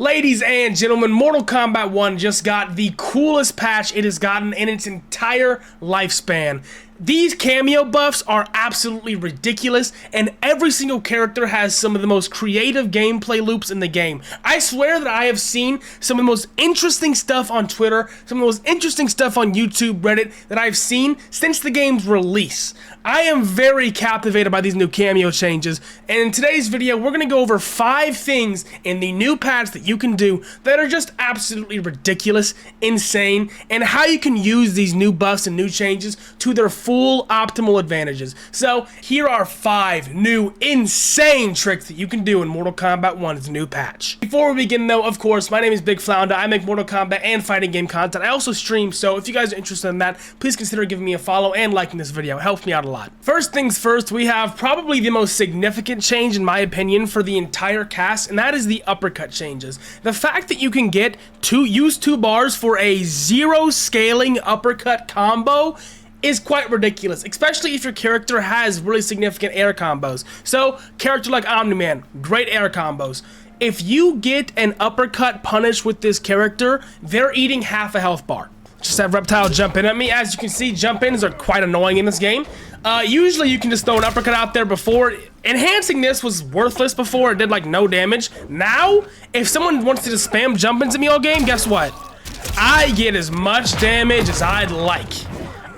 Ladies and gentlemen, Mortal Kombat 1 just got the coolest patch it has gotten in its entire lifespan. These cameo buffs are absolutely ridiculous, and every single character has some of the most creative gameplay loops in the game. I swear that I have seen some of the most interesting stuff on Twitter, some of the most interesting stuff on YouTube, Reddit, that I've seen since the game's release. I am very captivated by these new cameo changes, and in today's video, we're going to go over 5 things in the new patch that you can do that are just absolutely ridiculous, insane, and how you can use these new buffs and new changes to their full optimal advantages. So here are 5 new insane tricks that you can do in Mortal Kombat 1's new patch. Before we begin though, of course, my name is Big Flounder. I make Mortal Kombat and fighting game content. I also stream, so if you guys are interested in that, please consider giving me a follow and liking this video. It helps me out a lot. First things first, we have probably the most significant change in my opinion for the entire cast, and that is the uppercut changes. The fact that you can use 2 bars for a 0 scaling uppercut combo is quite ridiculous, especially if your character has really significant air combos. So, character like Omni-Man, great air combos. If you get an uppercut punish with this character, they're eating half a health bar. Just have Reptile jump in at me. As you can see, jump-ins are quite annoying in this game. Usually you can just throw an uppercut out there before. Enhancing this was worthless before, it did like no damage. Now, if someone wants to just spam jump-ins at me all game, guess what? I get as much damage as I'd like.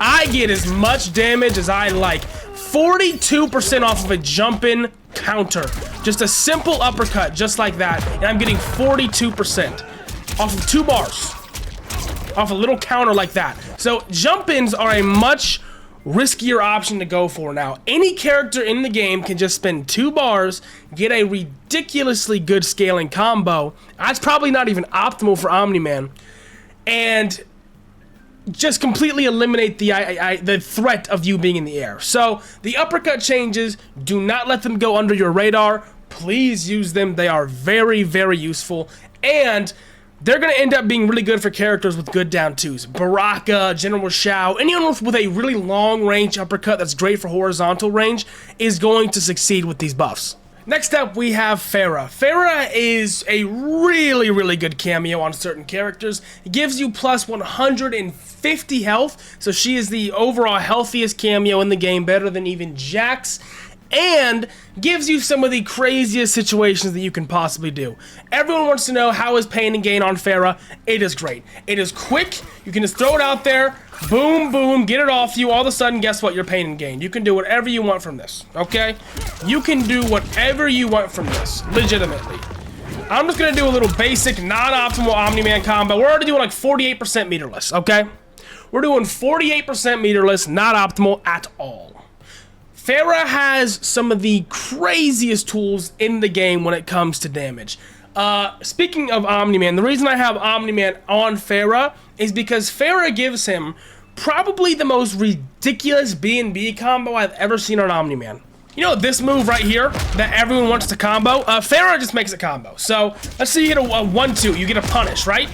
42% off of a jump-in counter. Just a simple uppercut, just like that. And I'm getting 42% off of 2 bars. Off a little counter like that. So jump-ins are a much riskier option to go for now. Any character in the game can just spend 2 bars, get a ridiculously good scaling combo. That's probably not even optimal for Omni-Man. And just completely eliminate the threat of you being in the air. So the uppercut changes, do not let them go under your radar. Please use them. They are very, very useful. And they're going to end up being really good for characters with good down 2s. Baraka, General Shao, anyone with a really long range uppercut that's great for horizontal range is going to succeed with these buffs. Next up, we have Ferra. Ferra is a really, really good cameo on certain characters. It gives you plus 150 health, so she is the overall healthiest cameo in the game, better than even Jax, and gives you some of the craziest situations that you can possibly do. Everyone wants to know, how is pain and gain on Ferra? It is great. It is quick. You can just throw it out there, boom, boom, get it off you. All of a sudden, guess what? You're pain and gain. You can do whatever you want from this, okay? You can do whatever you want from this, legitimately. I'm just gonna do a little basic, non-optimal Omni-Man combo. We're already doing like 48% meterless, okay? We're doing 48% meterless, not optimal at all. Ferra has some of the craziest tools in the game when it comes to damage. Speaking of Omni-Man, the reason I have Omni-Man on Ferra is because Ferra gives him probably the most ridiculous B&B combo I've ever seen on Omni-Man. You know this move right here that everyone wants to combo? Ferra just makes a combo. So, let's say you get a 1-2, you get a punish, right?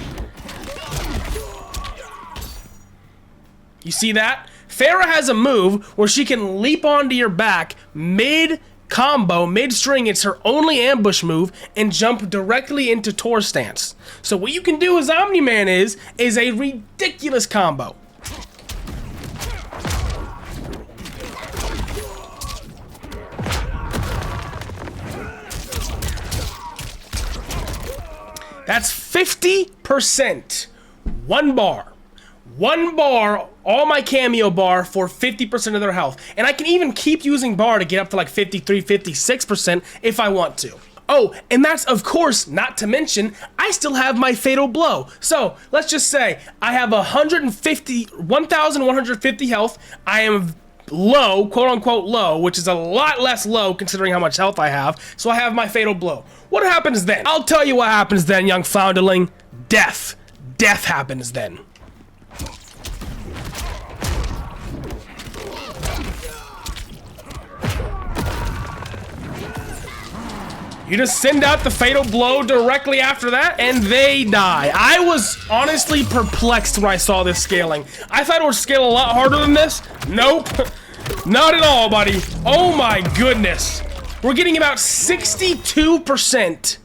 You see that? Ferra has a move where she can leap onto your back mid-combo, mid-string, it's her only ambush move, and jump directly into Tor stance. So what you can do as Omni-Man is a ridiculous combo. That's 50%. 1 bar. 1 bar, all my cameo bar for 50% of their health. And I can even keep using bar to get up to like 53, 56% if I want to. Oh, and that's of course not to mention, I still have my fatal blow. So let's just say I have 1,150 health. I am low, quote unquote low, which is a lot less low considering how much health I have. So I have my fatal blow. What happens then? I'll tell you what happens then, young founderling. Death. Death happens then. You just send out the fatal blow directly after that, and they die. I was honestly perplexed when I saw this scaling. I thought it would scale a lot harder than this. Nope. Not at all, buddy. Oh my goodness. We're getting about 62%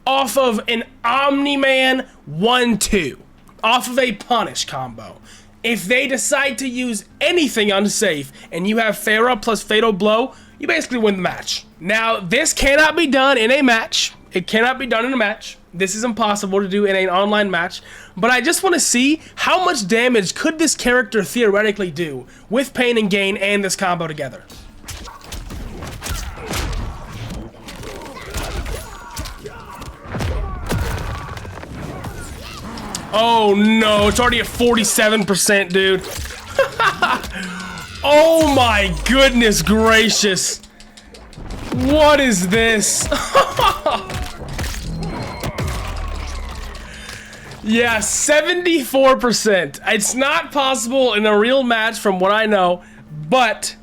off of an Omni-Man 1-2, off of a punish combo. If they decide to use anything unsafe and you have Ferra plus Fatal Blow, you basically win the match. Now, this cannot be done in a match. It cannot be done in a match. This is impossible to do in an online match, but I just want to see how much damage could this character theoretically do with Pain and Gain and this combo together. Oh no, it's already at 47%, dude. Oh my goodness gracious. What is this? Yeah, 74%. It's not possible in a real match from what I know, but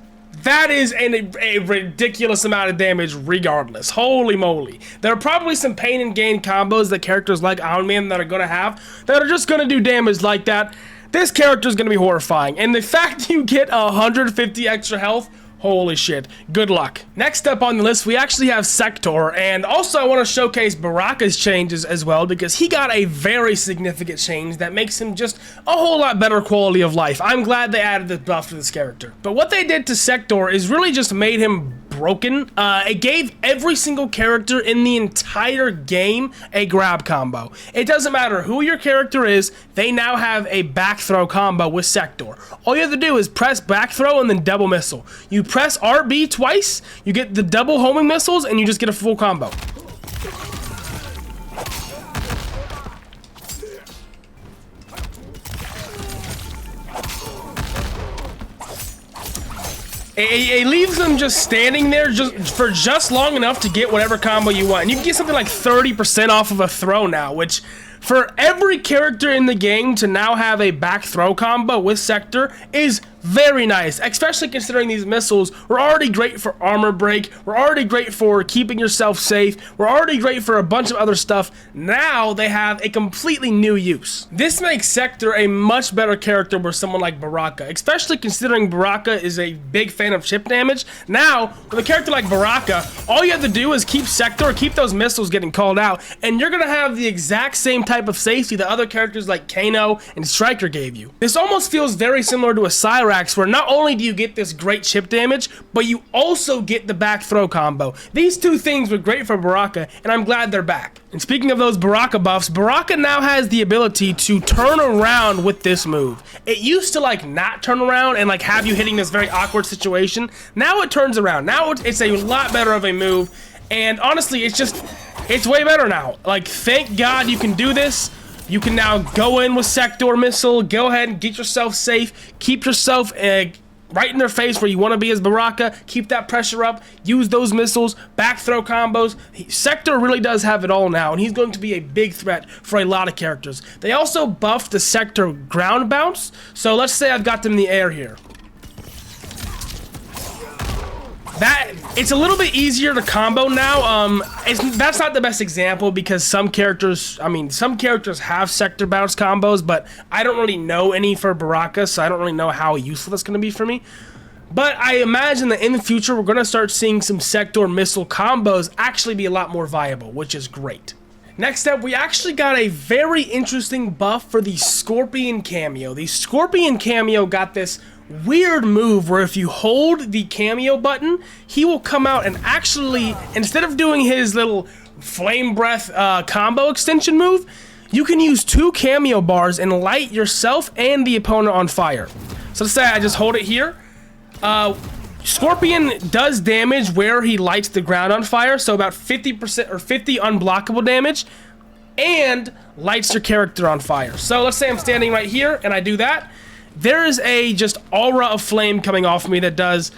that is a ridiculous amount of damage regardless. Holy moly. There are probably some Pain and Gain combos that characters like Owlman that are going to have that are just going to do damage like that. This character is going to be horrifying. And the fact you get 150 extra health, holy shit. Good luck. Next up on the list, we actually have Sektor, and also I want to showcase Baraka's changes as well because he got a very significant change that makes him just a whole lot better quality of life. I'm glad they added this buff to this character. But what they did to Sektor is really just made him broken. It gave every single character in the entire game a grab combo. It doesn't matter who your character is, they now have a back throw combo with Sektor. All you have to do is press back throw and then double missile. You press RB twice, you get the double homing missiles, and you just get a full combo. It leaves them just standing there for just long enough to get whatever combo you want. And you can get something like 30% off of a throw now, which for every character in the game to now have a back throw combo with Sektor is very nice, especially considering these missiles were already great for armor break, were already great for keeping yourself safe, were already great for a bunch of other stuff. Now they have a completely new use. This makes Sektor a much better character with someone like Baraka, especially considering Baraka is a big fan of chip damage. Now, with a character like Baraka, all you have to do is keep Sektor, keep those missiles getting called out, and you're gonna have the exact same type of safety that other characters like Kano and Striker gave you. This almost feels very similar to a Cyrax, where not only do you get this great chip damage, but you also get the back throw combo. These two things were great for Baraka, and I'm glad they're back. And speaking of those Baraka buffs, Baraka now has the ability to turn around with this move. It used to like not turn around and like have you hitting this very awkward situation. Now it turns around. Now it's a lot better of a move, and honestly, it's way better now. Like, thank God you can do this. You can now go in with Sektor missile, go ahead and get yourself safe, keep yourself right in their face where you want to be as Baraka, keep that pressure up, use those missiles, back throw combos. Sektor really does have it all now, and he's going to be a big threat for a lot of characters. They also buffed the Sektor ground bounce, so let's say I've got them in the air here. It's a little bit easier to combo now. That's not the best example because some characters have Sektor bounce combos, but I don't really know any for Baraka, so I don't really know how useful that's going to be for me. But I imagine that in the future, we're going to start seeing some Sektor missile combos actually be a lot more viable, which is great. Next up, we actually got a very interesting buff for the Scorpion cameo. The Scorpion cameo got this weird move where if you hold the cameo button, he will come out and actually, instead of doing his little flame breath combo extension move, you can use 2 cameo bars and light yourself and the opponent on fire. So let's say I just hold it here. Scorpion does damage where he lights the ground on fire, so about 50% or 50 unblockable damage, and lights your character on fire. So let's say I'm standing right here and I do that. There is a just aura of flame coming off me that does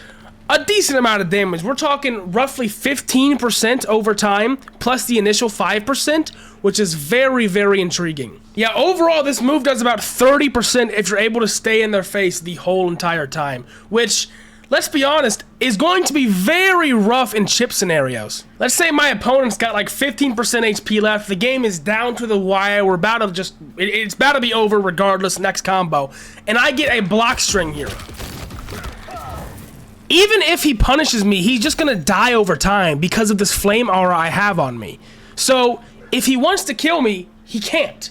a decent amount of damage. We're talking roughly 15% over time, plus the initial 5%, which is very, very intriguing. Yeah, overall, this move does about 30% if you're able to stay in their face the whole entire time, which, let's be honest, is going to be very rough in chip scenarios. Let's say my opponent's got like 15% HP left, the game is down to the wire, we're about to just, it's about to be over regardless, next combo, and I get a block string here. Even if he punishes me, he's just gonna die over time because of this flame aura I have on me. So, if he wants to kill me, he can't.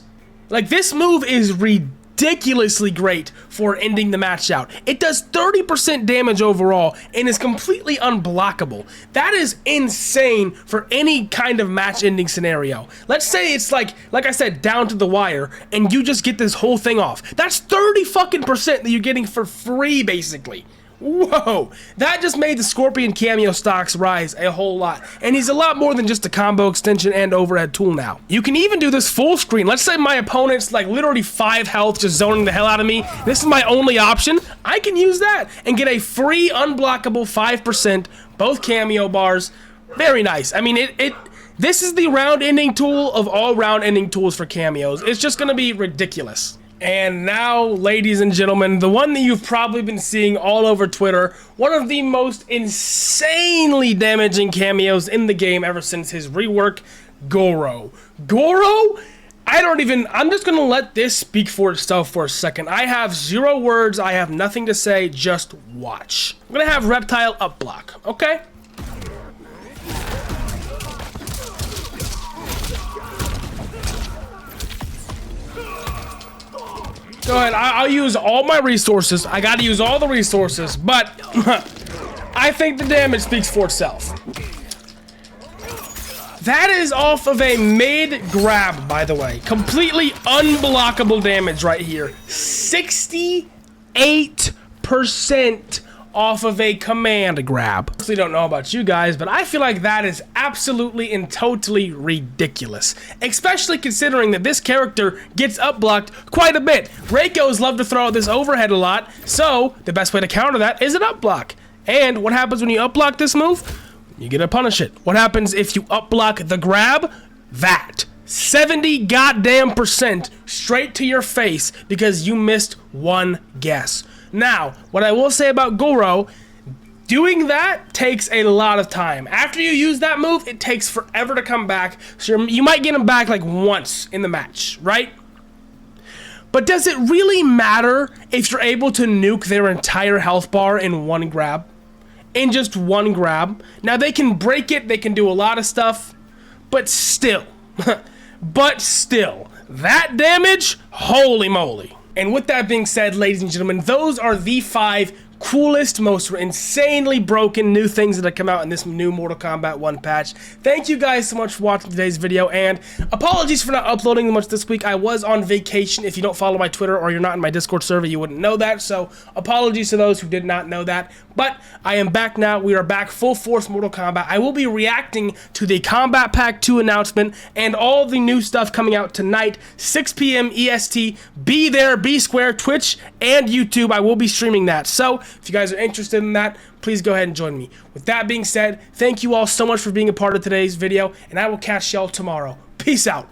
Like, this move is ridiculously great for ending the match out. It does 30% damage overall and is completely unblockable. That is insane for any kind of match-ending scenario. Let's say it's like I said, down to the wire, and you just get this whole thing off. That's 30% that you're getting for free, basically. Whoa, that just made the Scorpion cameo stocks rise a whole lot, and he's a lot more than just a combo extension and overhead tool now. You can even do this full screen. Let's say my opponent's like literally 5 health, just zoning the hell out of me. This is my only option. I can use that and get a free unblockable 5%, both cameo bars. Very nice. I mean, this is the round ending tool of all round ending tools for cameos. It's just gonna be ridiculous. And now, ladies and gentlemen, the one that you've probably been seeing all over Twitter, one of the most insanely damaging cameos in the game ever since his rework, Goro. Goro? I'm just gonna let this speak for itself for a second. I have 0 words, I have nothing to say, just watch. I'm gonna have Reptile up block, okay? Go ahead, I'll use all my resources. I gotta use all the resources, but I think the damage speaks for itself. That is off of a mid-grab, by the way. Completely unblockable damage right here. 68% off of a command grab. I honestly don't know about you guys, but I feel like that is absolutely and totally ridiculous. Especially considering that this character gets up blocked quite a bit. Reikos love to throw out this overhead a lot, so the best way to counter that is an up block. And what happens when you up block this move? You get to punish it. What happens if you up block the grab? That. 70 goddamn % straight to your face because you missed one guess. Now, what I will say about Goro, doing that takes a lot of time. After you use that move, it takes forever to come back. So you might get him back like once in the match, right? But does it really matter if you're able to nuke their entire health bar in one grab? In just one grab? Now, they can break it, they can do a lot of stuff, but still, that damage, holy moly. And with that being said, ladies and gentlemen, those are the 5 coolest, most insanely broken new things that have come out in this new Mortal Kombat 1 patch. Thank you guys so much for watching today's video, and apologies for not uploading much this week. I was on vacation. If you don't follow my Twitter or you're not in my Discord server, you wouldn't know that, so apologies to those who did not know that. But I am back now. We are back full force Mortal Kombat. I will be reacting to the Kombat Pack 2 announcement and all the new stuff coming out tonight, 6 p.m. EST. Be there, be square, Twitch and YouTube. I will be streaming that. So if you guys are interested in that, please go ahead and join me. With that being said, thank you all so much for being a part of today's video, and I will catch y'all tomorrow. Peace out.